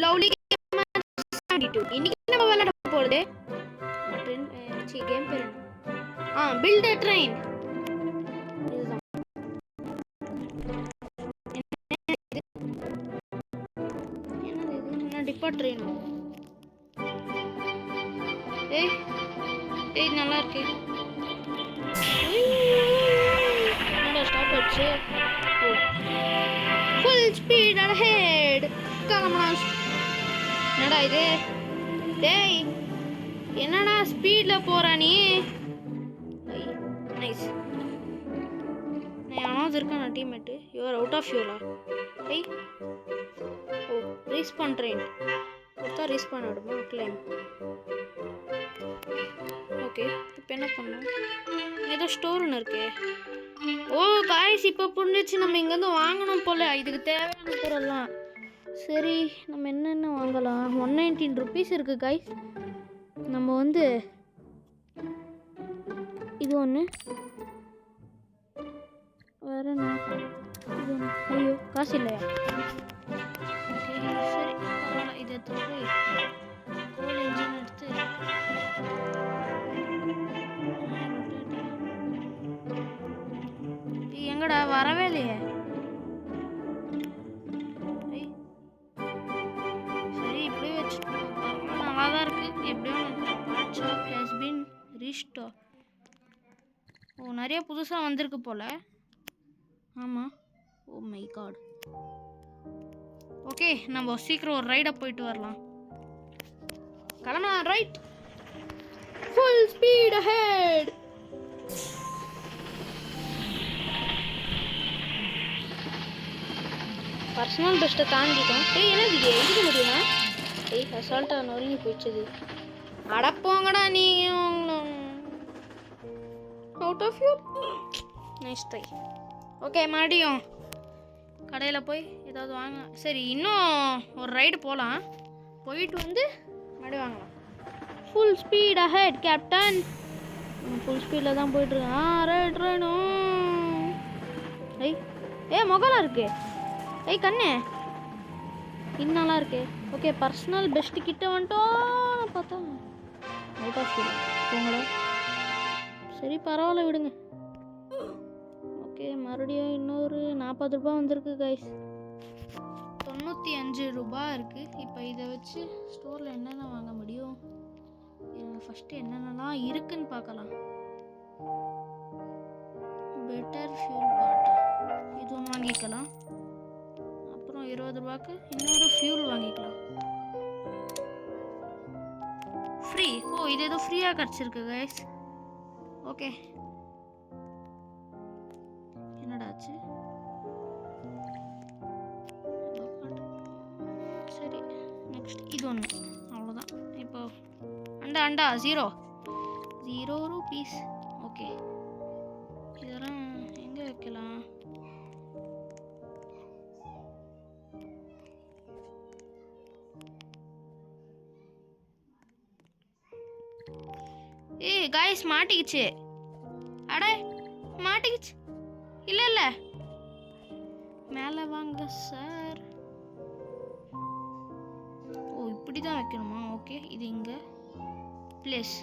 Lovely 72 இன்னைக்கு நம்ம விளையாட போறது கேம் பேர் பில்ட் a train. என்ன டிப்பா ட்ரெயின்? ஏய் நல்லா இருக்கு. என்னடா ஸ்டாப் ஆச்சு? Full speed ahead. கமான். என்னடா இது? டேய் என்னடா ஸ்பீட்ல போற நீ? நைஸ். நான் இருக்கான teammate. You are out of ஃபியூலா? ஏய் ஓ ரீஸ்பான் ட்ரெயின். ஒருத்தா ரீஸ்பான் ஆடுமா? கிளைம். ஓகே இப்போ என்ன பண்ணலாம்? ஏதோ ஸ்டோர்னு இருக்கு. ஓ காய்ஸ் இப்போ புரிஞ்சிச்சு. நம்ம இங்கேருந்து வாங்கணும் போல. இதுக்கு தேவையான பொருள்லாம். சரி நம்ம என்னென்ன வாங்கலாம்? 119 ருபீஸ் இருக்குது காய்ஸ். நம்ம வந்து இது ஒன்று வேற என்ன? இது ஒன்று. ஐயோ காசு இல்லையா? ஓகே சரி பரவாயில்ல. இது எடுத்துகிட்டு போய் கோல் இன்ஜின் எடுத்து எங்கடா வரவே இல்லையே? சரி இப்படியே வச்சுக்கணும். நல்லா தான் இருக்குது. எப்படியும் ஷாப் ஹேஸ் பீன் ரீஸ்டோர். ஓ நிறைய புதுசாக வந்திருக்கு போல். ஆமாம். Oh my God. ஓகே நம்ம சீக்கிரம் ஒரு ரைடை போயிட்டு வரலாம். கிளம்பலாம். Right full speed ahead. Personal பெஸ்ட்டை தாண்டிட்டோம். என்னது எழுத முடியுமா? அசால்ட்டாக நொறுங்கி போயிடுச்சது. அடப்போங்கடா நீங்கள். Out of you. Nice try. Okay மறுபடியும் கடையில் போய் ஏதாவது வாங்க. சரி இன்னும் ஒரு ரைடு போகலாம். போயிட்டு வந்து மறுபடியும் வாங்கலாம். Full speed ahead captain. Full ஸ்பீடில் தான் போயிட்டுருக்கேன். ரைட் ரைடும். முகலாம் இருக்கு. கண்ணே இன்னும் இருக்கு. ஓகே பர்சனல் பெஸ்ட்டு கிட்ட வந்துட்டோம். பார்த்தா அவுட் ஆஃப் யூ. போங்கடா. சரி பரவாயில்ல விடுங்க. ஓகே மறுபடியும் இன்னொரு 40 ரூபா வந்திருக்கு கைஸ். 95 ரூபா இருக்குது. இப்போ இதை வச்சு ஸ்டோரில் என்னென்ன வாங்க முடியும்? ஃபஸ்ட்டு என்னென்னலாம் இருக்குன்னு பார்க்கலாம். பெட்டர் ஃபியூல் பாட்டா இது ஒன்று வாங்கிக்கலாம். அப்புறம் 20 ரூபாய்க்கு இன்னொரு ஃபியூல் வாங்கிக்கலாம். ஃப்ரீ. ஓ இது ஏதோ ஃப்ரீயாக கிடச்சிருக்கு கைஸ். ஓகே என்னடாச்சு? சரி நெக்ஸ்ட் இது ஒன்று. அவ்வளோதான். இப்போ அண்டா 0 ரூபீஸ். ஓகே இதெல்லாம் எங்கே வைக்கலாம்? காய்ஸ் மாட்டிக்கிச்சு. அட மாட்டிக்கிச்சு. இல்லை மேலே வாங்க சார். ஓ இப்படி தான் வைக்கணுமா? ஓகே இது இங்கே பிளேஸ்.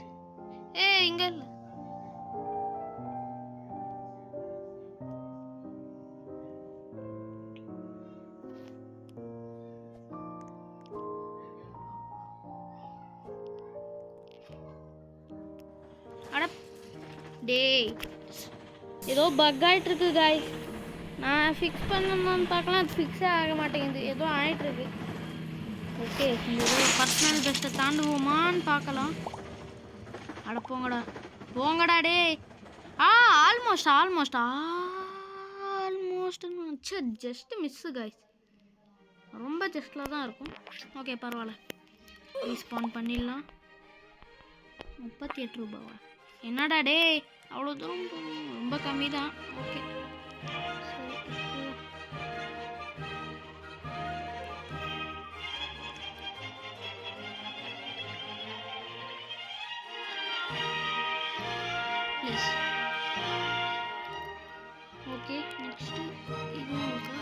இங்கே இல்லை. டேய் ஏதோ பக் ஆகிட்டு இருக்கு காய்ஸ். நான் ஃபிக்ஸ் பண்ணணும்னு பார்க்கலாம். அது ஃபிக்ஸே ஆக மாட்டேங்குது. ஏதோ ஆகிட்டுருக்கு. ஓகே இந்த பர்சனல் பெஸ்ட்டை தாண்டுவோமான்னு பார்க்கலாம். அட போங்கடா டே. Almost just miss guys. ரொம்ப ஜஸ்ட்டில் தான் இருக்கும். ஓகே பரவாயில்ல. ரீஸ்பான் பண்ணிடலாம். 38 ரூபாவா? என்னடா டே அவ்வளோ தூரம் ரொம்ப கம்மி தான். Okay please. ஓகே நெக்ஸ்ட்டு இதுவும் இருக்கா?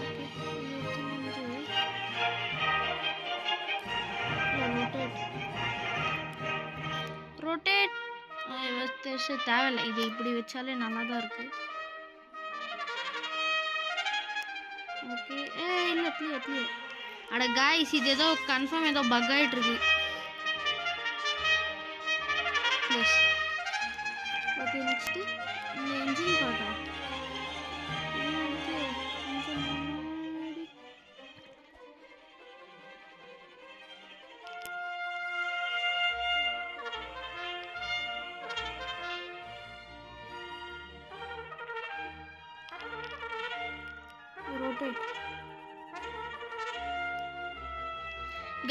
ஓகே இது வந்து பெருசு தேவையில்லை, இது இப்படி வச்சாலே நல்லா தான் இருக்கு. ஓகே இல்லை எட்லி அட காய்ஸ், இது ஏதோ கன்ஃபார்ம் ஏதோ பக் ஆகிட்டு இருக்கு. எஸ் ஓகே நெக்ஸ்ட்டு இந்த இன்ஜின் பாட்டா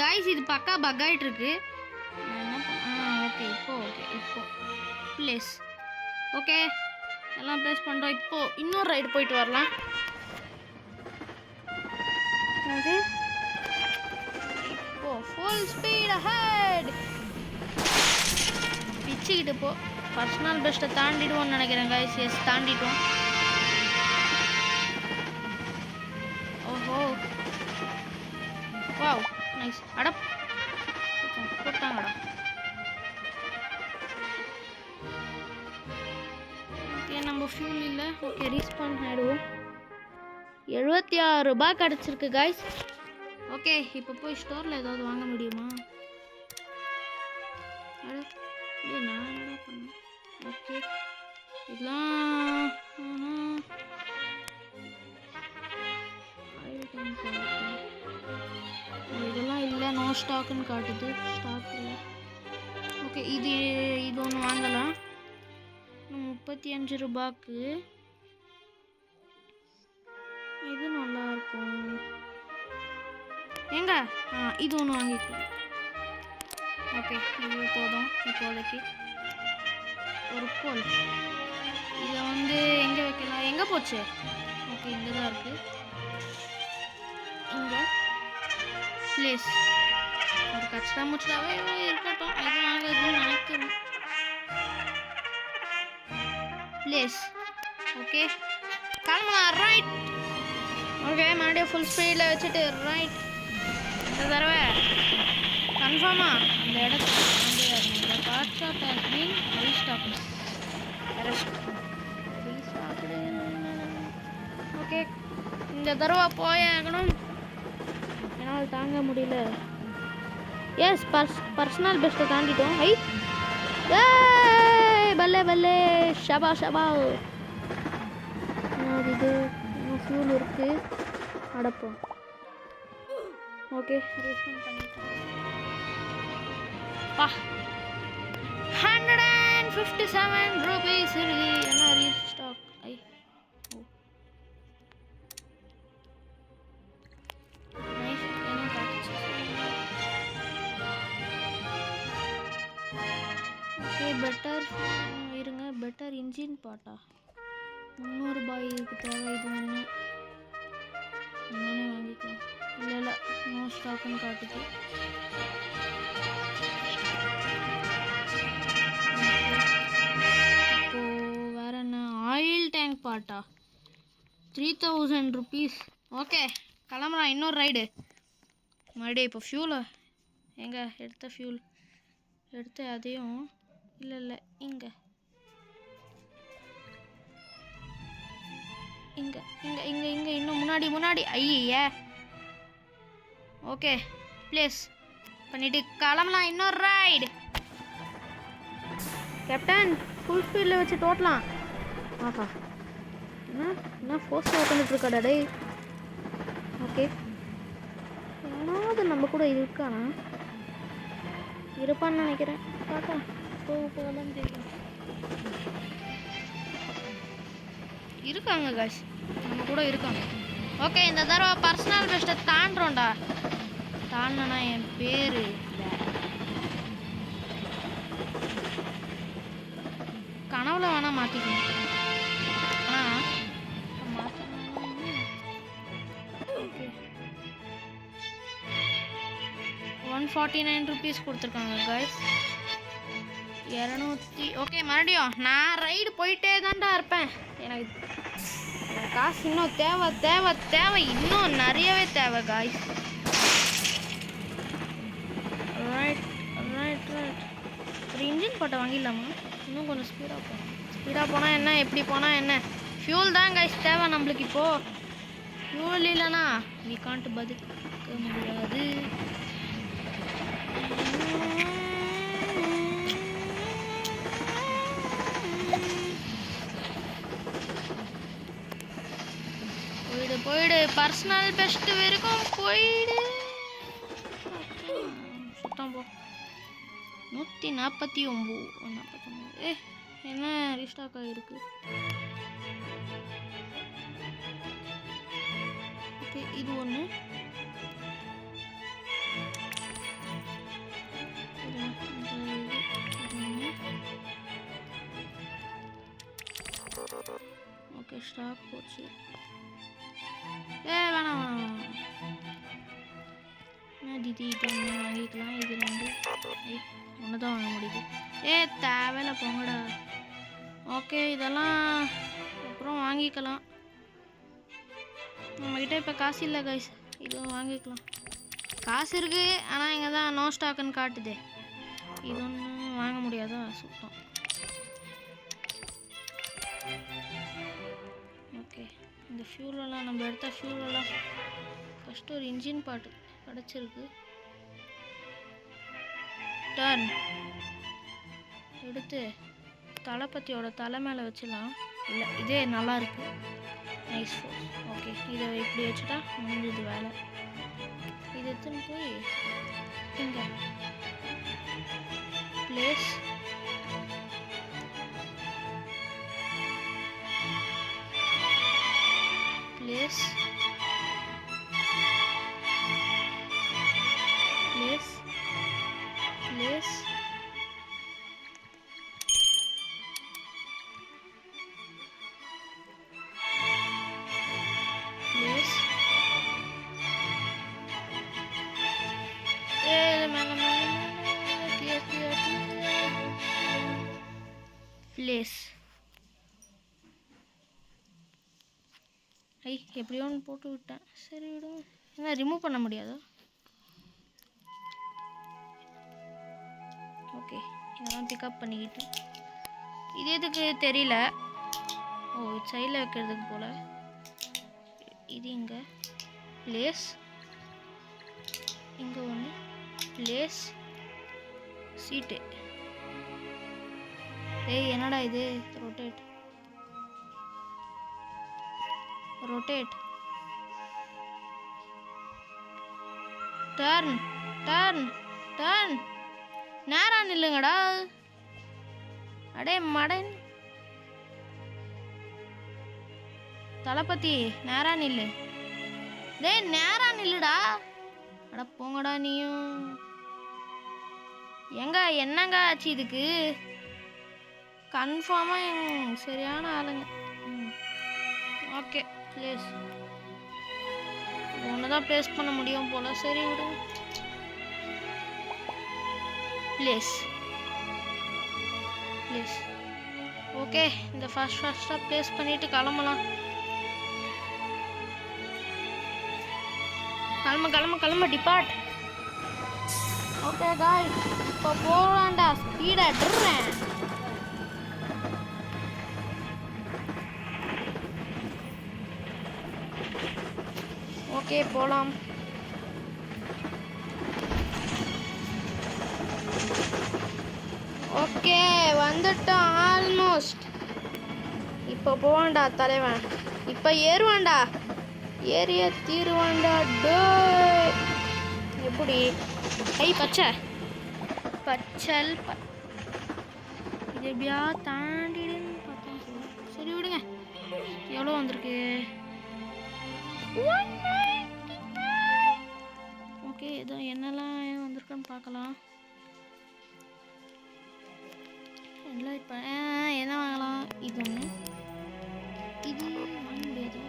காய்ஸ், இது பக்கா பக் ஆகிட்டு இருக்கு. ஓகே இப்போ ப்ளேஸ் ஓகே எல்லாம் ப்ளேஸ் பண்ணுறோம். இப்போ இன்னொரு ரைடு போயிட்டு வரலாம். அது இப்போ ஃபுல் ஸ்பீட் அஹெட் பிச்சுக்கிட்டு போ. பர்சனல் பெஸ்ட்டை தாண்டிடுவோம்னு நினைக்கிறேன் காய்ஸ். எஸ் தாண்டிட்டோம். ஓஹோ வாவ் நைஸ். அட போட்டாங்கடா. ஓகே நம்ம ஃபியூல் இல்லை. ஓகே ரீஸ்பான் ஆகிடுவோம். 76 ரூபாய் கிடச்சிருக்கு காய்ஸ். ஓகே இப்போ போய் ஸ்டோரில் ஏதாவது வாங்க முடியுமா? அட நான் என்னடா பண்ணேன்? ஓகே இதெல்லாம் இதெல்லாம் இல்லை, நோ ஸ்டாக்குன்னு காட்டுது. ஸ்டாக் இல்லை. ஓகே இது ஒன்று வாங்கலாம். 35 ரூபாய்க்கு இது நல்லா இருக்கும். எங்க இது ஒன்று வாங்கிக்கலாம். ஓகே இது போதும் இப்போதைக்கு. ஒரு கோல் இதை வந்து எங்கே வைக்கலாம்? எங்கே போச்சு? ஓகே இங்கே தான் இருக்குது. இங்கே ப்ளேஸ் ஒரு கச்சா முச்சாவே இருக்கட்டும். எது வாங்குறதுன்னு நினைக்கிறேன். ப்ளேஸ் ஓகே கிளம்பலாம். ரைட் ஓகே மறுபடியும் ஃபுல் ஸ்பீடில் வச்சுட்டு ரைட். இந்த தடவை கன்ஃபார்மா அந்த இடத்துல அந்த part shop has been restocked. Okay இந்த தடவை போயாகணும், என்னால் தாங்க முடியல. எஸ் பர்சனல் பெஸ்ட்டை தாண்டிட்டோம். ஐ பல்லே பல்லே ஷபா ஷபா. இது ஃபியூல் இருக்கு. அடப்போம். ஓகே ரீஃபண்ட் பண்ணிட்டோம். 157 rupees இருக்கு. என்ன ரீஸ்டாக்? ஐ நைஸ். என்ன காட்டுச்சு? ஓகே பெட்டர் இருங்க. பெட்டர் இன்ஜின் பாட்டா 300 ரூபாய் இதுக்கு தேவை. இது ஒன்று இன்னொன்று வாங்கிக்கலாம். இல்லை நோ ஸ்டாக்குன்னு காட்டுது. இப்போது வேறு என்ன? ஆயில் டேங்க் பாட்டா 3000 rupees. ஓகே கிளம்புறான். இன்னொரு ரைடு மறுபடியும். இப்போ ஃபியூலு எங்கே எடுத்த ஃபியூல் எடுத்து அதையும் இல்லை இங்கே இங்கே இங்கே இங்கே இங்கே இன்னும் முன்னாடி ஐயே. ஓகே ப்ளேஸ் பண்ணிவிட்டு கிளம்பலாம். இன்னொரு ரைடு. கேப்டன் ஃபுல் ஸ்பீடில் வச்சு தோட்டலாம். ஆஹா என்ன ஃபோர்ஸ் உட்காந்துட்ருக்காடா டே. ஓகே ஏதாவது நம்ம கூட இருக்கானா? இருப்பான்னு நினைக்கிறேன். பார்த்தா போகலாம் தெரியும். இருக்காங்க காய்ஸ், நம்ம கூட இருக்காங்க. ஓகே இந்த தடவை பர்சனல் பெஸ்ட்டை தாண்டுறோம்டா. தாண்டனா என் பேர் கனவுல வேணா மாற்றிக்கணும். ஆனால் ஓகே 149 rupees கொடுத்துருக்காங்க காய்ஸ். 200. ஓகே மறுபடியும் நான் ரைடு போயிட்டே தான்டா இருப்பேன். எனக்கு காசு இன்னும் தேவை இன்னும் நிறையவே தேவை காய்ஸ். ரைட் ஒரு இன்ஜின் பாட்டை வாங்கிடலாமா? இன்னும் கொஞ்சம் ஸ்பீடாக போனால் என்ன, எப்படி போனால் என்ன? ஃபியூல் தான் கைஸ் தேவை நம்மளுக்கு இப்போது. ஃபியூல் இல்லைனா வி காண்ட் பதுக்க முடியாது. போயிடு பர்சனல் பெஸ்ட் வரைக்கும் போயிடு. சுத்தம் போ. 149. என்ன ரீஸ்டாக் ஆகிருக்கு? ஓகே இது ஒன்று. ஓகே ஸ்டாக் போச்சு. வேணாம் இது ஒன்று வாங்கிக்கலாம். இது 2 ஒன்று தான் வாங்க முடியுது. தேவையில்ல போங்கடா. ஓகே இதெல்லாம் அப்புறம் வாங்கிக்கலாம். நம்மக்கிட்ட இப்போ காசு இல்லை கைஸ். இதுவும் வாங்கிக்கலாம். காசு இருக்குது ஆனால் இங்கே தான் நோ ஸ்டாக்குன்னு காட்டுது. இது ஒன்றும் வாங்க முடியாதா? சுத்தம். ஓகே இந்த ஃபியூலெல்லாம் நம்ம எடுத்த ஃபியூலெல்லாம் ஃபஸ்ட்டு ஒரு இன்ஜின் பாட்டு கிடச்சிருக்கு. டர்ன் எடுத்து தளபதியோட தலை மேலே வச்சிடலாம். இல்லை இதே நல்லா இருக்கு. Nice force. ஓகே இதை இப்படி வச்சுட்டா முடிஞ்சது வேலை. இது எடுத்துன்னு போய் இங்கே place place place place place place. எப்படியோ ஒன்று போட்டு விட்டேன். சரி விடுங்க. என்ன ரிமூவ் பண்ண முடியாதோ? ஓகே இதெல்லாம் பிக்கப் பண்ணிக்கிட்டு இது எதுக்கு தெரியல. ஓ சைடில் வைக்கிறதுக்கு போல். இது இங்கே பிளேஸ், இங்கே ஒன்று பிளேஸ் சீட்டு. என்னடா இது? Rotate rotate turn turn turn. நேரா நில்லுங்கடா. அடே மடன் தளபதி நேரா நில்லு. நேரா நில்லுடா. அட போங்கடா நீயும். என்னங்க ஆச்சு இதுக்கு? கன்ஃபார்மாக சரியான ஆளுங்க. ஓகே ப்ளேஸ் ஒன்று தான் ப்ளேஸ் பண்ண முடியும் போல். சரி விடுங்க. Place place. ஓகே இந்த ஃபஸ்ட்டாக ப்ளேஸ் பண்ணிவிட்டு கிளம்பலாம். கிளம்ப டிபார்ட். ஓகே காய்ஸ் இப்போ போகலான்டா. ஸ்பீடாக எடுறேன். ஓகே போகலாம். ஓகே வந்துட்டோம் ஆல்மோஸ்ட். இப்போ போவான்டா தலைவன். இப்போ ஏறுவான்டா. ஏறிய தீருவான்டா. டோ எப்படி பச்சை பச்சல் இது எப்படியா தாண்டிடுன்னு பார்த்தா. சரி விடுங்க. எவ்வளோ வந்திருக்கு? ஓகே ஏதோ என்னெல்லாம் வந்திருக்குன்னு பார்க்கலாம். எல்லாம் இப்போ என்ன வாங்கலாம்? இது ஒன்று. இது வாங்க முடியாது.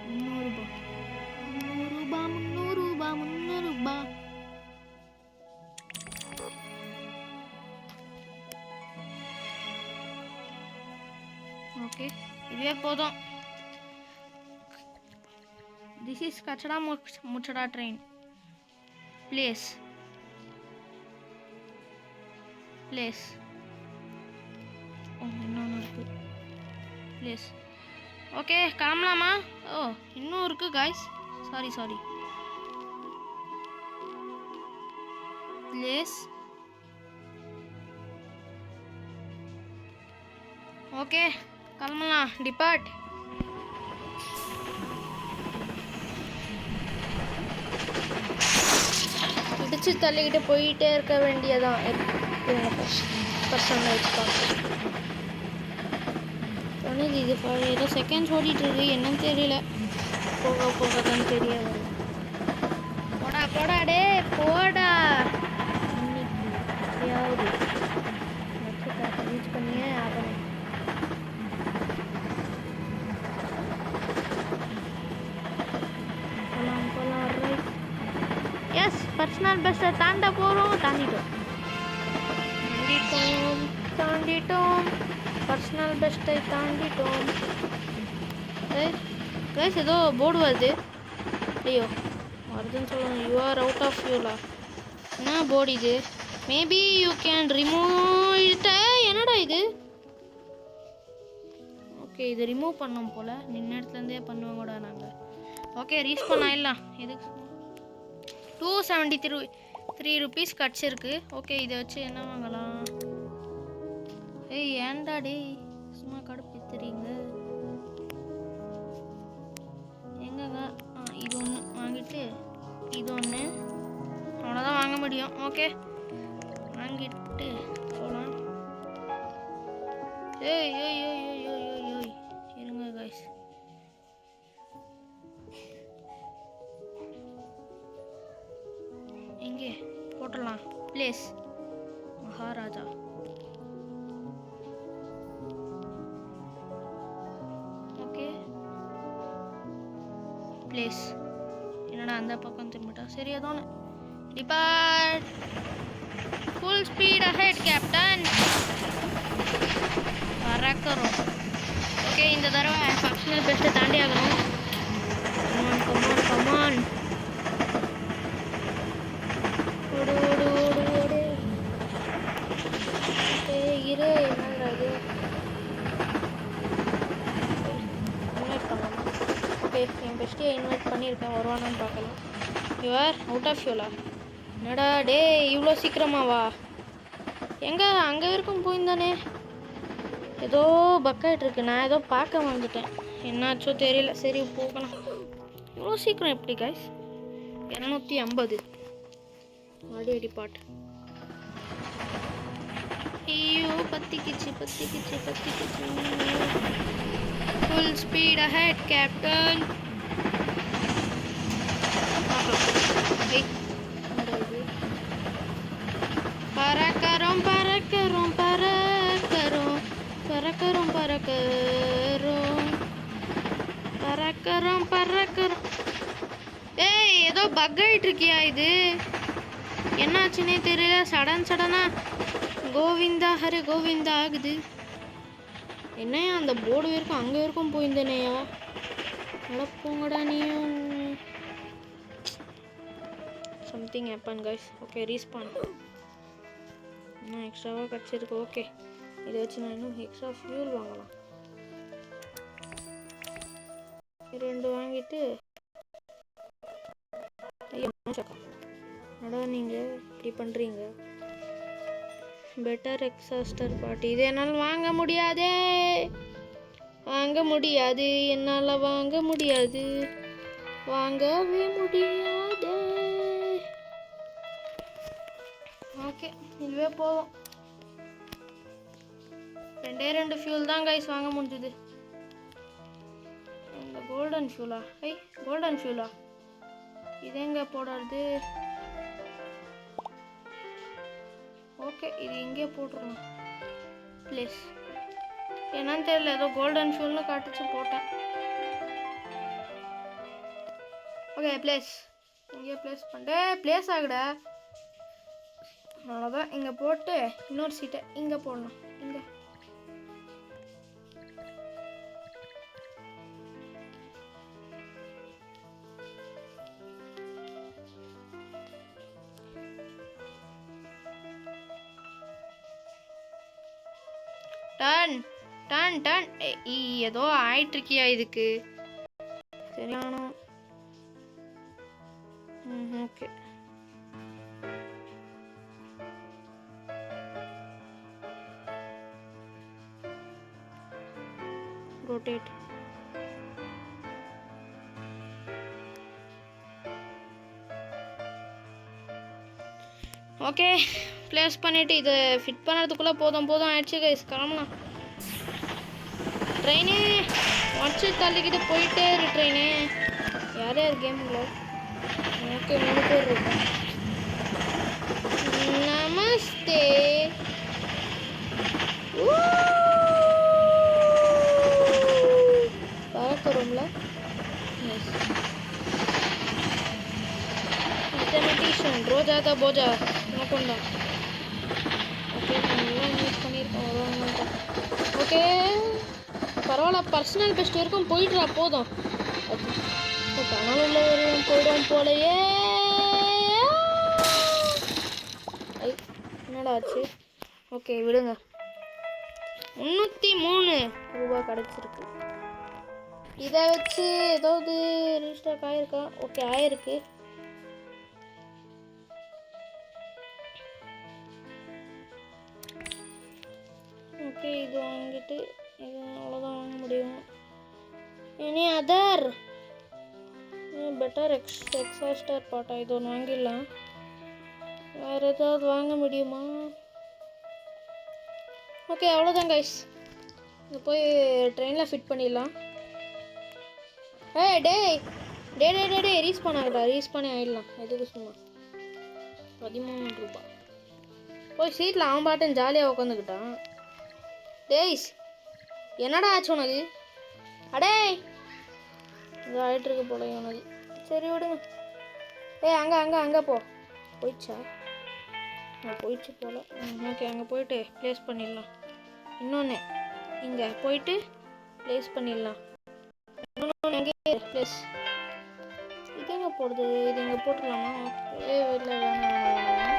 300 ஓகே இதுவே போதும். திஸ் இஸ் கச்சடா முச்சடா ட்ரெயின். Place place. இன்னொன்று இருக்குது. ப்ளேஸ். ஓகே கிளம்பலாமா? ஓ இன்னும் இருக்குது காய்ஸ். சாரி. ப்ளேஸ். ஓகே கிளம்பலாம். டிபார்ட். இடிச்சு தள்ளிக்கிட்டு போயிட்டே இருக்க வேண்டியதான். பர்சனல் சொன்னது இது ஏதோ செகண்ட்ஸ் ஓடிட்டுருக்கு. என்னன்னு தெரியல. போகதான் தெரிய வரும். போடா டே போடா. இன்னைக்கு எப்படியாவது ரீச் பண்ணியே ஆகணும். போலாம் ரைட். எஸ் பர்சனல் பெஸ்ட்டை தாண்ட போகிறோம். தாண்டிட்டோம். பர்சனல் பெஸ்ட்டை தாண்டிட்டோம். கைஸ் ஏதோ போர்டு வருது. ஐயோ வருதுன்னு சொல்லணும். யூ ஆர் அவுட் ஆஃப் ஃபியூலா. என்ன போர்டு இது? Maybe you can remove it. என்னடா இது? ஓகே இது ரிமூவ் பண்ணோம் போல். நின்ன இடத்துலேருந்தே பண்ணுவாங்கடா நாங்கள். ஓகே ரீஸ்பான் ஆயிடலாம். எதுக்கு 273 ருபீஸ் கிடச்சிருக்கு. ஓகே இதை வச்சு என்ன வாங்கலாம்? ஏன்டா டே சும்மா கடுப்பித்துறீங்க. எங்கங்க? இது ஒன்று வாங்கிட்டு இது ஒன்று அவ்வளோதான் வாங்க முடியும். ஓகே வாங்கிட்டு போகலாம். ஏய் இருங்க கைஸ். எங்கே போட்டுடலாம்? ப்ளேஸ் மகாராஜா. Okay place. என்னடா அந்த பக்கம் திரும்பிட்டா? சரி அதோன்னு depart. Full speed ahead captain. பறக்கிறோம். ஓகே இந்த தடவை ஃபங்க்ஷனல் பெஸ்ட்டை தாண்டி ஆகணும். கமான் ஓடு. இரு என்னடா இது? இன்வைட் பண்ணலாம். ஓகே என் பெஸ்ட்டியை இன்வைட் பண்ணியிருக்கேன். வருவானான்னு பார்க்கலாம். யூஆர் அவுட் ஆஃப் ஃபியூலா. என்னடா டே இவ்வளோ சீக்கிரமாவா? எங்கே அங்கே இருக்கும் போயிருந்தானே. ஏதோ பக்காயிட்ருக்கு. நான் ஏதோ பார்க்க வந்துட்டேன். என்னாச்சோ தெரியல. சரி போகலாம். இவ்வளோ சீக்கிரம் எப்படி கைஸ்? 250 audio depart. ஐயோ பத்திக்கிச்சு. Full speed ahead captain. பறக்கிறோம். ஏய் ஏதோ பக் ஆயிட்டு இருக்கியா? இது என்னாச்சுன்னே தெரியல. சடனா கோவிந்தா ஹரே கோவிந்தா ஆகுது. என்னையா அந்த போர்டு வரைக்கும் அங்கே வரைக்கும் போயிருந்தேனையா. நடப்போங்கடா நீயும். Something happen guys. Okay respawn. இன்னும் எக்ஸ்ட்ராவாக கிடச்சிருக்கு. ஓகே இதை வச்சு நான் இன்னும் எக்ஸ்ட்ரா ஃபியூல் வாங்கலாம். 2 வாங்கிட்டு அடா நீங்கள் இப்படி பண்ணுறீங்க. Better exhauster party. இது என்னால் வாங்க முடியாது. என்னால் வாங்கவே முடியாது. ஓகே இதுவே போதும். 2 ஃபியூல் தான் கைஸ் வாங்க முடிஞ்சுது. இந்த கோல்டன் ஃபியூலா இது எங்கே போடுறது? ஓகே இது இங்கே போட்டுருணும். ப்ளேஸ் என்னன்னு தெரியல. ஏதோ கோல்டன் ஃபியூல்னு காட்டுச்சு போட்டேன். Okay place. இங்கே ப்ளேஸ் பண்ணிட்டு ப்ளேஸ் ஆகுடா. அவ்வளோதான். இங்கே போட்டு இன்னொரு சீட்டை இங்கே போடணும். இங்கே டன் டன் டன். ஏதோ ஆயிட்டு இருக்கியா இதுக்கு சரியானோ? ஓகே. rotate. ஓகே ப்ளேஸ் பண்ணிவிட்டு இதை ஃபிட் பண்ணுறதுக்குள்ளே போதும் ஆயிடுச்சு கைஸ். கிளம்பலாம். ட்ரெயினே வச்சு தள்ளிக்கிட்டு போயிட்டே இரு ட்ரெயினே. யார் யார் கேமில்? ஓகே 3 பேர் இருக்கோம். நமஸ்தே. பறக்கிறோம்ல. ரோஜா தான் போஜா நோக்கம் தான். ஓகே எல்லாம் யூஸ் பண்ணியிருக்கோம் வருவாங்க. ஓகே பரவாயில்ல. பர்சனல் பெஸ்ட் வரைக்கும் போயிடுறா போதும். கனவுள்ள போயிடும் போலையே. என்னடா ஆச்சு? ஓகே விடுங்க. 303 ரூபா கிடச்சிருக்கு. இதை வச்சு ஏதாவது ரீஸ்டாக் ஆகிருக்கா? ஓகே ஆயிருக்கு. ஓகே இது வாங்கிட்டு இது அவ்வளோதான் வாங்க முடியும். எனி அதர் பெட்டர் எக்ஸாஸ்டர் பாட்டா இது ஒன்று வாங்கிடலாம். வேறு ஏதாவது வாங்க முடியுமா? ஓகே அவ்வளோதான் கைஸ். இது போய் ட்ரெயினில் ஃபிட் பண்ணிடலாம். டே டே டே டே டே ரீஸ் பண்ணாங்கடா. ரீஸ் பண்ணி ஆகிடலாம். எதுக்கு சும்மா 13 ரூபா. போய் சீட்டில் அவன் பாட்டன் ஜாலியாக உட்காந்துக்கிட்டான். டேய்ஸ் என்னடா ஆச்சு உனக்கு? அடே இது ஆகிட்டு இருக்கு போல உனக்கு. சரி விடுங்க. அங்கே போ. போயிடுச்சா? போயிடுச்சு போல. ஓகே அங்கே போயிட்டு ப்ளேஸ் பண்ணிடலாம். இன்னொன்று இங்கே போயிட்டு ப்ளேஸ் பண்ணிடலாம். இன்னொன்று எங்கே ப்ளேஸ் இது எங்கே போடுறது? இது இங்கே போட்டுடலாமா? இல்லை வேணாம்.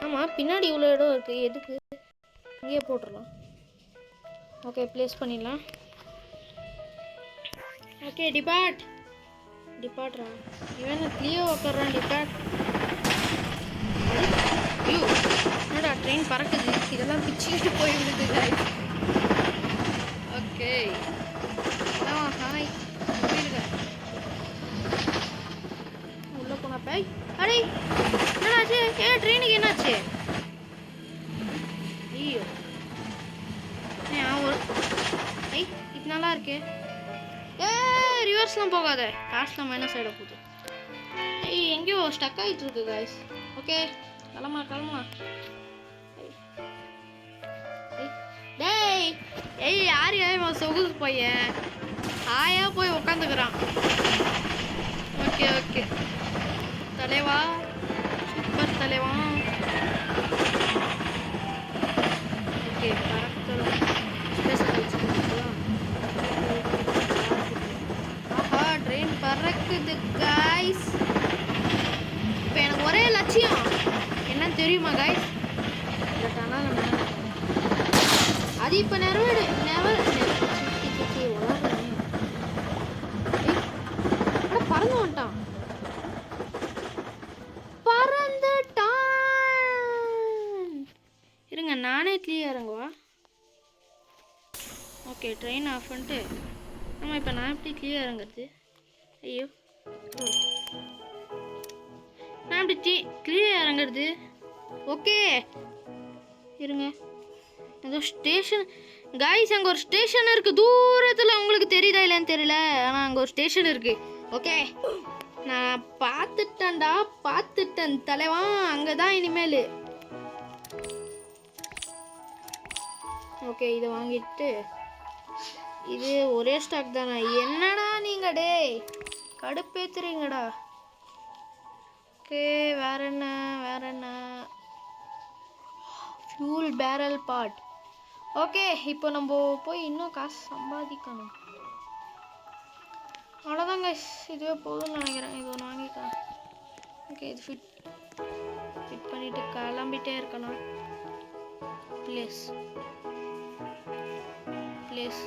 ஆமாம் பின்னாடி இவ்வளோ இடம் இருக்குது. எதுக்கு? இங்கே போட்டுடலாம். ஓகே ப்ளேஸ் பண்ணிடலாம். ஓகே டிபார்ட்ரா இவன் கிளியோ உட்காடுறான். டிபார்ட். ஐயோ என்னடா ட்ரெயின் பறக்குது. இதெல்லாம் பிச்சுக்கிட்டு போய் விடுது. ஓகே ஹாய் உள்ளே போனா பை. அடே என்னடாச்சு? ட்ரெயினுக்கு என்னாச்சு? ஐயோ இது நல்லா இருக்கு. ரிவர்ஸ்லாம் போகாத. காசுலாம் மைனஸ் ஆகிட போகுது. எங்கேயோ ஸ்டக் ஆகிட்டு இருக்கு கைஸ். ஓகே கிளம்பலாம். டேய் யார் சொகுசு பையன் ஆயா போய் உக்காந்துக்கிறான். ஓகே தலைவா சூப்பர் தலைவா. ஓகே பறக்கலாம். ஆஹா ட்ரெயின் பறக்குது கைஸ். இப்போ எனக்கு ஒரே லட்சியம் என்னன்னு தெரியுமா கைஸ்? அது இப்போ பறந்து வந்துட்டான். இருங்க நானே கிளியர் இறங்குவா. ஓகே ட்ரெயின் ஆஃப் பண்ணிட்டு ஆமாம் இப்போ நான் எப்படி கிளியர் இறங்குறது? ஐயோ நான் எப்படி கிளியர் இறங்குறது? ஓகே இருங்க ஏதோ ஸ்டேஷன் கைஸ். அங்கே ஒரு ஸ்டேஷன் இருக்குது தூரத்தில். உங்களுக்கு தெரியுதா இல்லைன்னு தெரியல. ஆனால் அங்கே ஒரு ஸ்டேஷன் இருக்குது. ஓகே நான் பார்த்துட்டேன் தலைவா. அங்கே தான் இனிமேல். ஓகே இதை வாங்கிட்டு இது ஒரே ஸ்டாக் தானே. என்னடா நீங்கள் டே கடுப்பேத்துறீங்கடா. ஓகே வேற என்ன ஃபியூல் பேரல் பார்ட். ஓகே இப்போ நம்ம போய் இன்னும் காசு சம்பாதிக்கணும். அவ்வளோதாங்க இதுவே போதும்னு நினைக்கிறேன். இது ஒன்று வாங்கிக்கலாம். ஓகே இது ஃபிட் பண்ணிவிட்டு கிளம்பிட்டே இருக்கலாம். Please please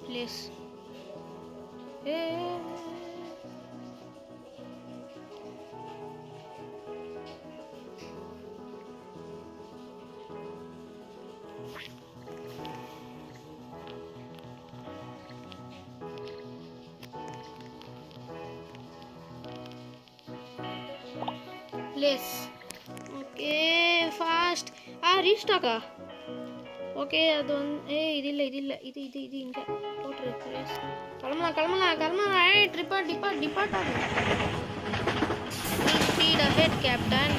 please. Please. Okay fast. ரீஸ்டாக்கா? ஓகே அது வந்து இது இல்லை இது இங்கே போட்டுரு. ப்ளீஸ் கிளம்பலாம். டிபார்ட் ஆகும். Speed ahead captain.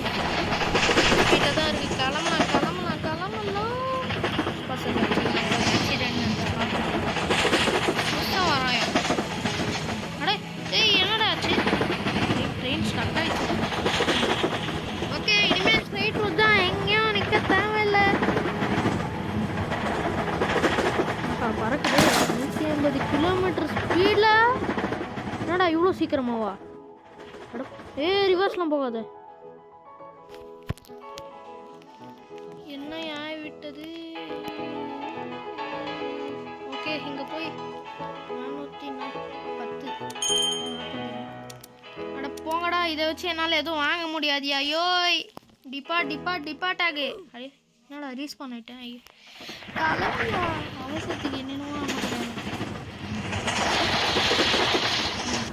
ஸ்பீடாக தான் இருக்குது. கிளம்பலாம். பசங்க ஆக்சிடென்ட் வராயா? அடே என்னடா ஆச்சு? ட்ரெயின் ஸ்டக் ஆயிடுச்சு. ஓகே இனிமேல் ஸ்ட்ரைட் ரூட் தான், எங்கேயும் நிற்க தேவையில்லை. பறக்குது 150 கிலோமீட்டர் ஸ்பீடில். என்னடா இவ்வளோ சீக்கிரமாவா? ரிவர்ஸ்லாம் போகாத. என்ன ஆகிவிட்டது? ஓகே இங்கே போய் 410. அட போங்கடா, இதை வச்சு என்னால் எதுவும் வாங்க முடியாது. ஐயோ டிபார்ட் ஆகு. அடே என்னடா ரீஸ்பான் ஆகிட்டேன். ஐயோ அவசரத்துக்கு என்னென்னவோ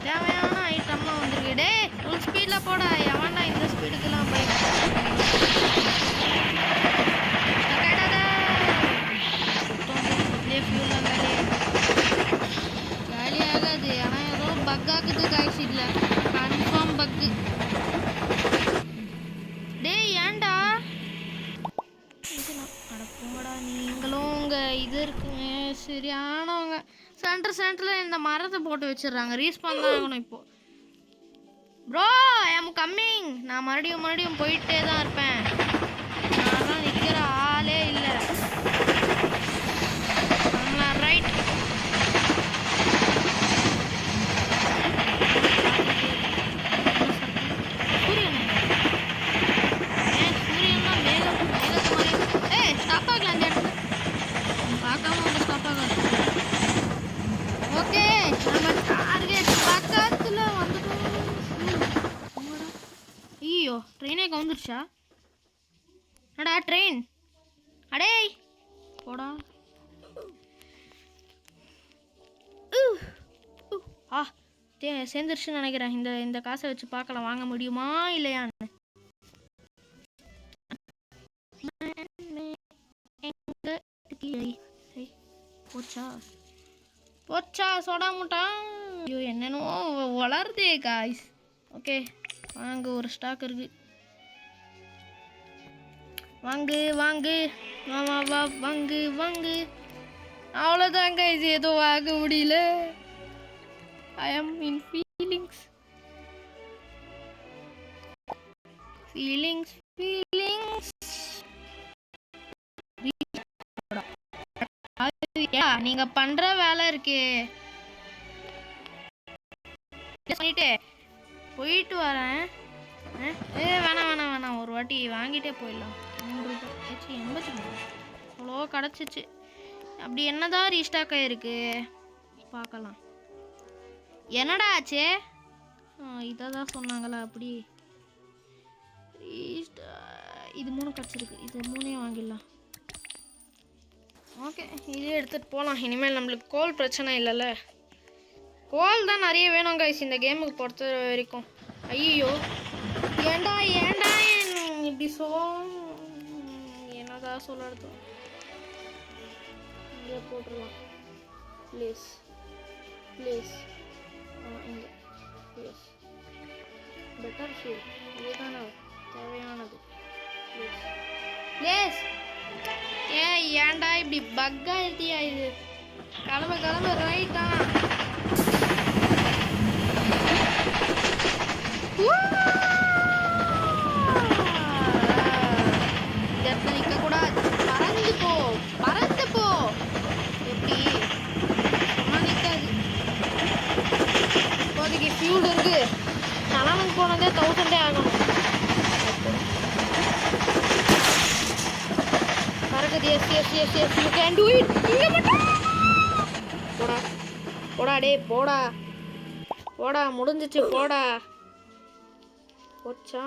தேவையான ஐட்டம்லாம் வந்துருக்கு. டே ஃபுல் ஸ்பீடில் போடா. எவன்டா இந்த ஸ்பீடுக்கெல்லாம் போய் காலியாகாது. ஆனால் ஏதோ பக்காக்குது காய்ச்சி. இல்லை கன்ஃபார்ம் பக்கு. டே ஏன்டா அடப்போங்கடா நீங்களும் உங்கள் இது இருக்குங்க சரியானவங்க. சென்டரில் இந்த மரத்தை போட்டு வச்சிடுறாங்க. ரீஸ்பான் தான் ஆகணும் இப்போது. ப்ரோ ஐ ஆம் கம்மிங். நான் மறுபடியும் போயிட்டே தான் இருப்பேன். நான் தான் நிற்கிற ஆளே இல்லை. ரைட். ஓகே நம்ம டார்கெட் பக்கத்துல வந்துட்டோம். ஐயோ ட்ரெயினே கவுந்துருச்சா? அடா ட்ரெயின் அடே போடா. சேர்ந்துருச்சுன்னு நினைக்கிறேன். இந்த காசை வச்சு பார்க்கலாம் வாங்க முடியுமா இல்லையான்னு. போச்சா சோடா மூட்டா. ஐயோ என்னென்னோ வளருதே காய்ஸ். ஓகே வாங்க ஒரு ஸ்டாக் இருக்கு. வாங்கு வாங்கு. அவ்வளோதாங்க இது ஏதோ வாங்க முடியல. ஐ ஆம் இன் ஃபீலிங்ஸ். நீங்க பண்ற வேலை இருக்கு சொல்லிட்டு போயிட்டு வரேன். வேணாம் ஒரு வாட்டி வாங்கிட்டே போயிடலாம். 3 ரூபாய் 80 அவ்வளோ கிடச்சிச்சு. அப்படி என்னதான் ரீஸ்டாக் ஆகிருக்கு பார்க்கலாம். என்னடா ஆச்சு? இதை தான் சொன்னாங்களா? அப்படி இது 3 கிடச்சிருக்கு. இது 3ஐயும் வாங்கிடலாம். ஓகே இதே எடுத்துகிட்டு போகலாம். இனிமேல் நம்மளுக்கு கோல் பிரச்சனை இல்லைல்ல. கோல் தான் நிறைய வேணும் கைஸ் இந்த கேமுக்கு பொறுத்த வரைக்கும். ஐயோ ஏண்டா இப்படி என்னதான் சொல்லுறது. இங்கே போட்டுருலாம் ப்ளீஸ் இங்கே பெட்டர் ஷீல் இதுதானே தேவையானது. ப்ளீஸ் ஏன்டா இப்படி பக்கா இருத்தியா? இது கிளம்ப ரைட்டா. நிற்க கூடாது. பறந்து போ. எப்படி சொன்னா நிற்காது. இப்போதைக்கு ஃபியூல் இருக்கு. நலனுக்கு போனதே 1000 ஆகணும். பறக்குது yes you can do it. இங்க மட்டும் போடா போடா டேய் போடா போடா முடிஞ்சிச்சு போடா போச்சா.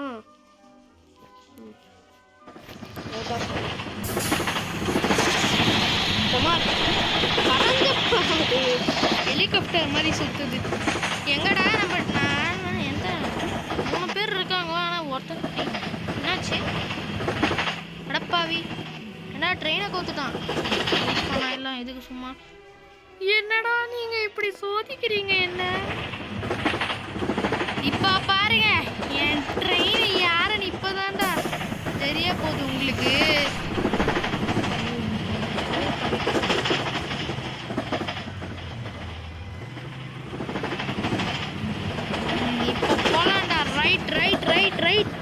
ஹெலிகாப்டர் மாதிரி சுத்துது. எங்கடா நம்ம நான் எந்த 3 பேர் இருக்காங்க ஆனால் ஒருத்தர் என்னாச்சு அடப்பாவி என்ன ட்ரெயினை கோத்துட்டான். எல்லாம் எதுக்கு சும்மா என்னடா நீங்க இப்படி சோதிக்கிறீங்க என்ன. இப்ப பாருங்க என் ட்ரெயின் யாருன்னு இப்பதான்டா தெரிய போகுது உங்களுக்கு. இப்ப போலாம்டா. Right right right right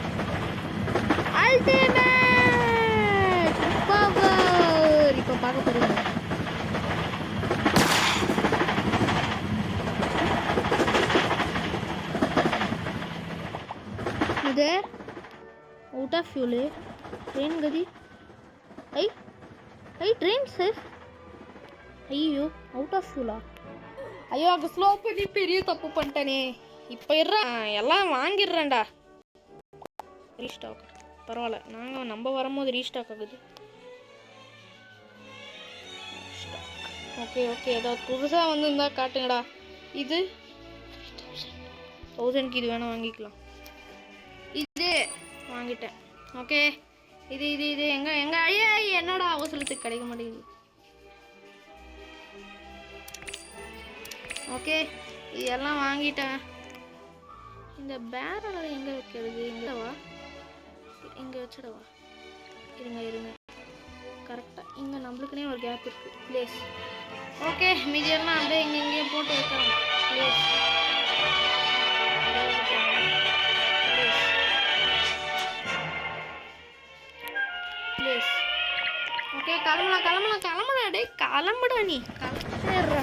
ultimate power. இப்ப பார்க்க போறீங்க. இது அவுட் ஆஃப் ஃபியூல் ட்ரெயின் கதி. I train safe. ஐயோ அவுட் ஆஃப் ஃபியூலா. ஐயோ அங்கே ஸ்லோ பண்ணி பெரிய தப்பு பண்ணிட்டேனே. இப்போ எல்லாம் வாங்கிடுறேன்டா. ரீஸ்டாக் பரவாயில்ல. நம்ம வரும்போது ரீஸ்டாக் ஆகுது. ஓகே ஏதாவது புதுசாக வந்துருந்தா காட்டுங்கடா. இது 1000க்கு இது வேணால் வாங்கிக்கலாம். இது வாங்கிட்டேன். ஓகே இது எங்க ஐயா என்னோட அவசரத்துக்கு கிடைக்க மாட்டேங்குது. ஓகே இதெல்லாம் வாங்கிட்டேன். இந்த பேரல் எங்க வைக்கிறது. இங்க வச்சிடவா. இருங்க கரெக்டாக இங்கே நம்மளுக்குனே ஒரு கேப் இருக்கு பிளேஸ். ஓகே மீதியெல்லாம் அப்படியே இங்கேயும் போட்டு வைக்கலாம் பிளேஸ். ஓகே கிளம்பலாம் டே கிளம்புடா நீ கிளம்பிடுற.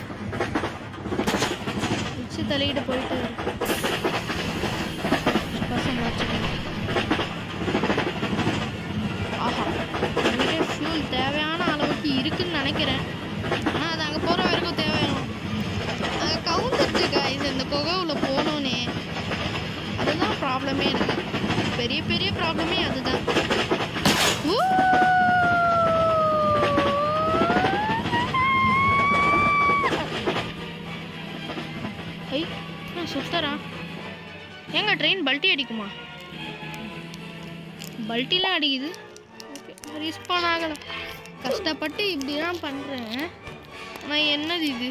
உச்சி தலையிட்டு போயிட்டு ஆஹா ஃபியூல் தேவையான அளவுக்கு இருக்குன்னு நினைக்கிறேன். ஆனால் அது அங்கே போகிற வரைக்கும் தேவையான அங்கே கவுந்துருச்சு காய்ஸ். இந்த குகைவுல போனோன்னே அதுதான் ப்ராப்ளமே. எனக்கு பெரிய ப்ராப்ளமே அதுதான். சுத்தரா ஏங்க ட்ரெயின் பல்ட்டி அடிக்குமா. பல்ட்டிலாம் அடிக்குது. ஓகே ரிஸ்பான் ஆகலை. கஷ்டப்பட்டு இப்படிலாம் பண்ணுறேன். ஆனால் என்னது இது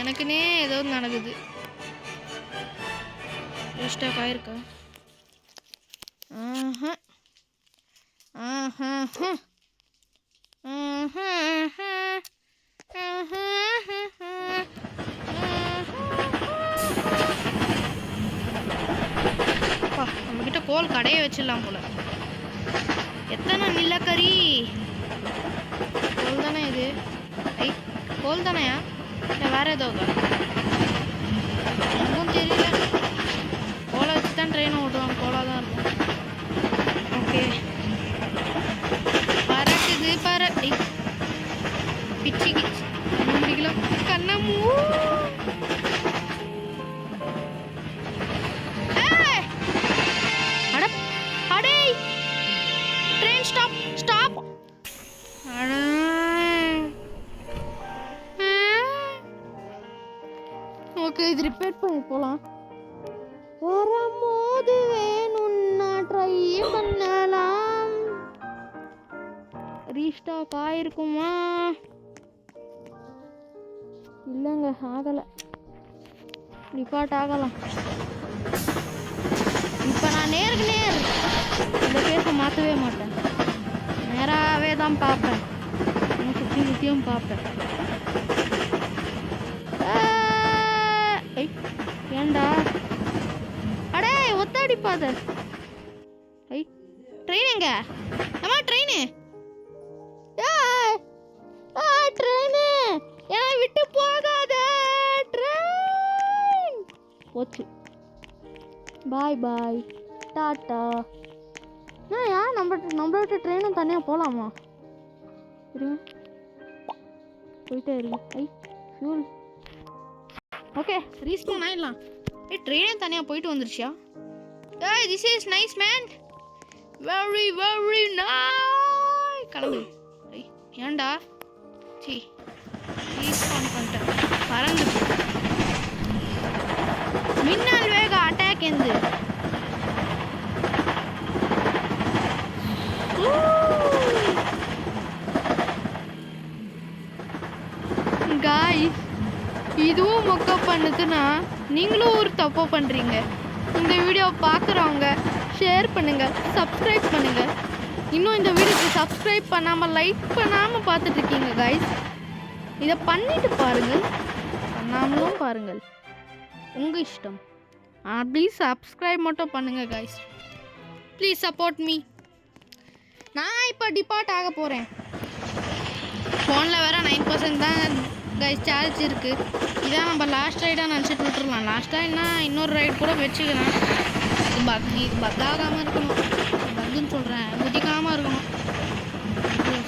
எனக்குன்னே ஏதோ நடக்குது. ரீஸ்டாக் ஆயிருக்கா. நம்மக்கிட்ட கோல் கடையை வச்சிடலாம் போல. எத்தனை நிலக்கரி கோல் தானே இது. கோல் தானேயா இல்லை வேற ஏதாவது எனக்கும் தெரியல. கோலை வச்சு தான் ட்ரெயினை ஓட்டுவாங்க. கோலாக தான் இருக்கும். ஓகே பறக்குது பிச்சிக்கு முடிக்கலாம் கண்ணமூ. Train stop. ஓகே இது ரிப்பேர் பண்ணி போகலாம். வரும்போது வேணும்னா ட்ரை பண்ணலாம். ரீஸ்டாக் ஆயிருக்குமா இல்லைங்க ஆகலை. டிபார்ட் ஆகலாம். இப்போ நான் நேருக்கு நேர் இந்த பேச மாற்றவே மாட்டேன். நேராகவே தான் பார்ப்பேன். சுற்றியும் பார்ப்பேன். ஏண்டா அடே ஒத்தாடிப்பாத. ட்ரெயின் எங்க அம்மா ட்ரெயின் ஏன் விட்டு போகாத. ட்ரெயின் போச்சு. பாய் டாட்டா. ஏன் நம்மள விட்டு ட்ரெயினும் தனியாக போகலாமா. இருங்க, போயிட்டே இருங்க. ஃபியூல். ஓகே, ரீஸ்பான் ஆயிடலாம். ட்ரெயினே தனியாக போயிட்டு வந்துருச்சியா? This is nice man, very very nice. கிளம்பு. ஏன்டா சி ரீஸ்பான் பண்ணிட்டேன். பறந்து மின்னல் வேக அட்டாக் எந்து காய்ஸ். இதுவும் மொக்க பண்ணுதுன்னா நீங்களும் ஒரு தப்பு பண்ணுறீங்க. இந்த வீடியோ பார்க்குறவங்க ஷேர் பண்ணுங்கள், சப்ஸ்கிரைப் பண்ணுங்கள். இன்னும் இந்த வீடியோக்கு சப்ஸ்கிரைப் பண்ணாமல் லைக் பண்ணாமல் பார்த்துட்ருக்கீங்க காய்ஸ். இதை பண்ணிட்டு பாருங்கள், பண்ணாமலும் பாருங்கள், உங்கள் இஷ்டம். ப்ளீஸ் சப்ஸ்கிரைப் மட்டும் பண்ணுங்கள் காய்ஸ். Please support me. நான் இப்போ டிபார்ட் ஆக போகிறேன். ஃபோனில் வேறு 9% தான் கைஸ் சார்ஜ் இருக்குது. இதான் நம்ம லாஸ்ட் ரைடாக நினச்சிட்டு விட்டுருலாம். லாஸ்ட்டாக என்ன இன்னொரு ரைட் கூட வச்சுக்கலாம். இது பக்காகாமல் இருக்கணும். பக்குன்னு சொல்கிறேன், குதிக்காமல் இருக்கணும்.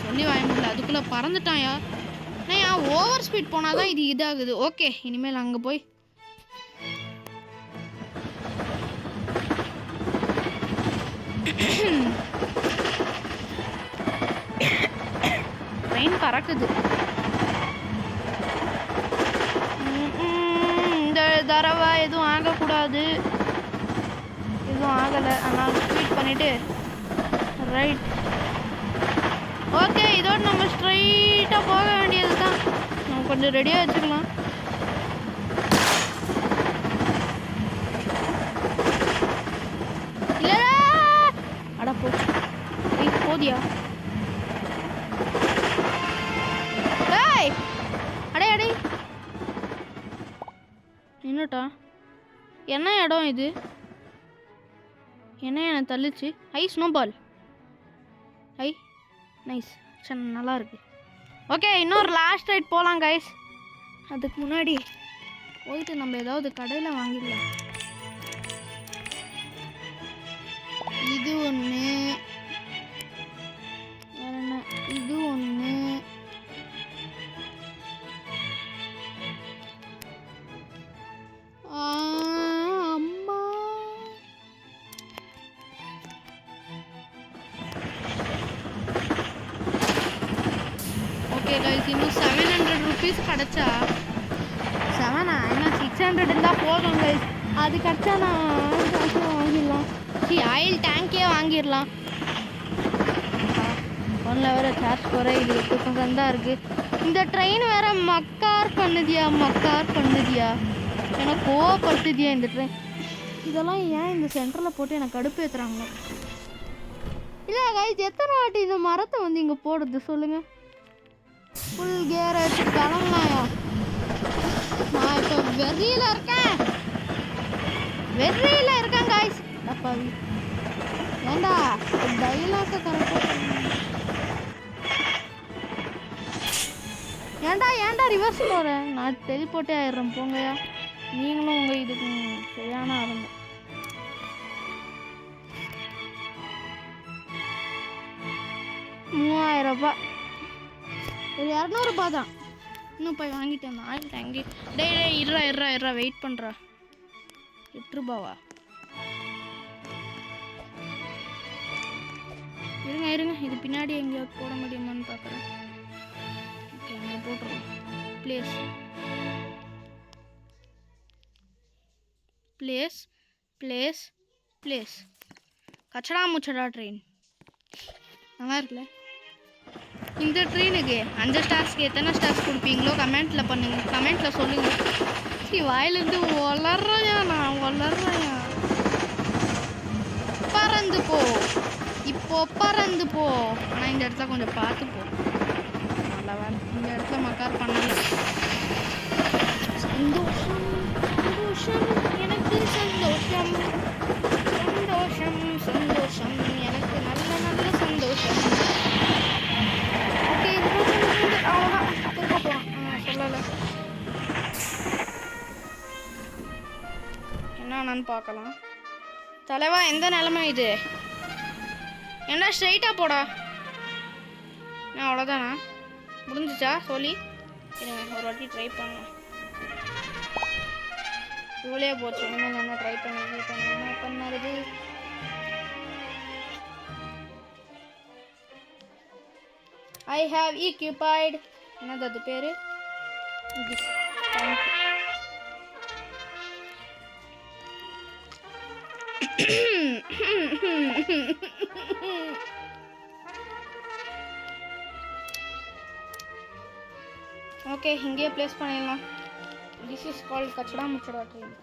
சொல்லி வாய முடியல, அதுக்குள்ளே பறந்துட்டாயா? ஏன் ஓவர் ஸ்பீட் போனால் தான் இது இதாகுது. ஓகே, இனிமேல் அங்கே போய் ட்ரெயின் பறக்குது. இந்த தடவை எதுவும் ஆகக்கூடாது. எதுவும் ஆகலை, அதனால் ஸ்பீட் பண்ணிவிட்டு ரைட். ஓகே, இதோட நம்ம ஸ்ட்ரைட்டாக போக வேண்டியது தான். நம்ம கொஞ்சம் ரெடியாக வச்சுக்கலாம். இல்லை அடா போதியா? அடே அடே என்னட்டா? என்ன இடம் இது? என்ன தள்ளிச்சு? ஸ்னோபால். நைஸ், நல்லா இருக்கு. ஓகே, இன்னொரு லாஸ்ட் ரைட் போகலாம் கைஸ். அதுக்கு முன்னாடி போயிட்டு நம்ம ஏதாவது கடையில் வாங்கிடலாம். இது ஒன்று, இது ஒன்று, அம்மா. ஓகே கைஸ், இன்னும் 700 ருபீஸ் கிடச்சா 7 என்ன 600 இருந்தால் போதும் கைஸ். அது கிடச்சா நான் வாங்கிடலாம். ஆயில் டேங்கே வாங்கிடலாம். ஒன்றில் வேறு சார்ஜ் குறையுது, 8% தான் இருக்குது. இந்த ட்ரெயின் வேறு மக்கார் பண்ணுதியா எனக்கு கோவப்படுத்துதியா இந்த ட்ரெயின். இதெல்லாம் ஏன் இந்த சென்டரில் போட்டு எனக்கு கடுப்பு ஏற்றுறாங்க? இல்லை கைஸ், எத்தனை வாட்டி இந்த மரத்தை வந்து இங்கே போடுறது சொல்லுங்கள்? ஃபுல் கேர் வச்சு கிளம்பலாயா? நான் இப்போ வெறியில் இருக்கேன் காய்ஸ். அப்பாவி ஏண்டா டைலாக கரெக்டாக ஏண்டா ரிவர்ஸ் போகிறேன்? நான் டெலிபோர்ட்டே ஆயிடுறேன் போங்கயா. நீங்களும் உங்கள் இதுக்கு சரியான ஆரம்பம். ₹3000 ஒரு 200 ரூபாய் தான். இன்னும் போய் வாங்கிட்டு வந்தேன் ஆயில் டேங்கி. டே இருறா வெயிட் பண்ணுறா. 8 ரூபாவா? இருங்க இது பின்னாடி எங்கேயாவது போட முடியுமான்னு பார்க்குறேன். ஓகே, அங்கே போட்டுருவோம். ப்ளேஸ் கச்சடா முச்சடா ட்ரெயின் நல்லா இருக்குல்ல? இந்த ட்ரெயினுக்கு 5 ஸ்டார்ஸ்க்கு எத்தனை ஸ்டார்ஸ் கொடுப்பீங்களோ கமெண்ட்டில் பண்ணுங்கள், கமெண்ட்டில் சொல்லுங்கள். வாயிலேருந்து வளர்றையா பறந்து போ, இப்போ பறந்து போ. ஆனால் இந்த இடத்துல கொஞ்சம் பார்த்து போ. நல்லா வேலை, இந்த இடத்துல மக்கார் பண்ணல. சந்தோஷம் எனக்கு சந்தோஷம் எனக்கு நல்ல சந்தோஷம். ஓகே, அவ்வளோதான், திரும்ப போகலாம். சொல்லலை என்னன்னு பார்க்கலாம். தலைவா, எந்த நிலைமை இது? என்ன ஸ்ட்ரைட்டாக போடா. அவ்வளோதானா? முடிஞ்சிச்சா சொல்லி இருங்க ஒரு வாட்டி ட்ரை பண்ணலாம். இவ்வளே போச்சு. இனிமேல் என்ன ட்ரை பண்ணி என்ன பண்ணது? I have equipped. என்னது அது பேர்? ஓகே இங்கேயே ப்ளேஸ் பண்ணிடலாம். திஸ் இஸ் கால்ட் கச்சடா முச்சடா ட்ரெயின்.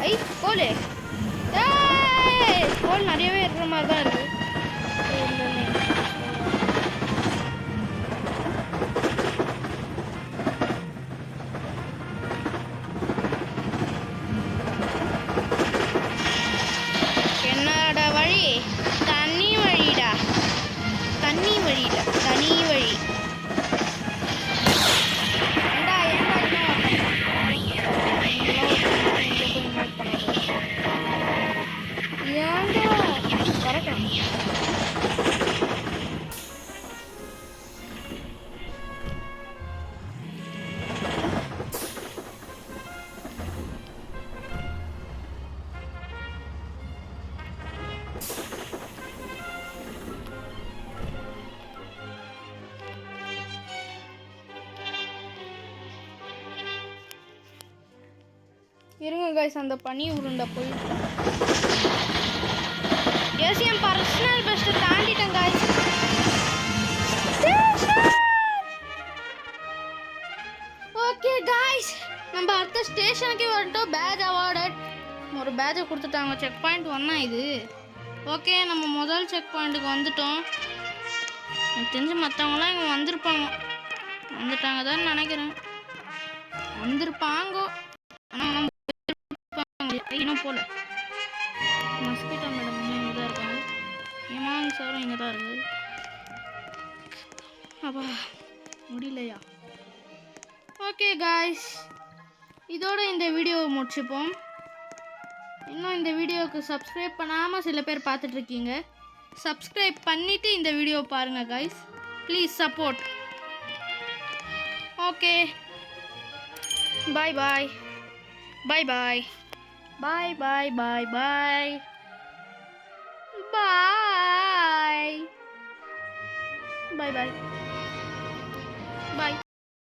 ஐ கோல் கோல் நிறையவே இருக்கிற மாதிரி தான் இருக்குது. என்னோட வழி தண்ணி வழிடா. தண்ணி வழியில தனி வழி. இருங்க கைஸ், அந்த பனி உருண்டை போயிட்டு என் பர்சனல் பெஸ்ட்டை தாண்டிட்டேன் கைஸ். ஓகே கைஸ், நம்ம அடுத்த ஸ்டேஷனுக்கு வந்துட்டோம். Badge awarded. ஒரு பேட்சை கொடுத்துட்டாங்க. செக் பாயிண்ட் ஒன்றா இது. ஓகே நம்ம முதல் செக் பாயிண்ட்டுக்கு வந்துட்டோம். எனக்கு தெரிஞ்சு மற்றவங்களாம் இங்கே வந்துட்டாங்க தான் நினைக்கிறேன். வந்திருப்பாங்கோ. ஆனால் நம்ம இன்னும் போல. மஸ்கிட்டோ மேடம் இங்கே தான் இருக்காங்க. ஹேமாங் சாரும் இங்கே தான் இருக்குது. அப்பா முடியலையா? ஓகே காய்ஸ், இதோட இந்த வீடியோவை முடிச்சுப்போம். இன்னும் இந்த வீடியோவுக்கு சப்ஸ்கிரைப் பண்ணாமல் சில பேர் பார்த்துட்ருக்கீங்க. சப்ஸ்கிரைப் பண்ணிவிட்டு இந்த வீடியோ பாருங்கள் guys. Please support. Okay bye bye bye bye bye bye bye bye bye bye bye bye.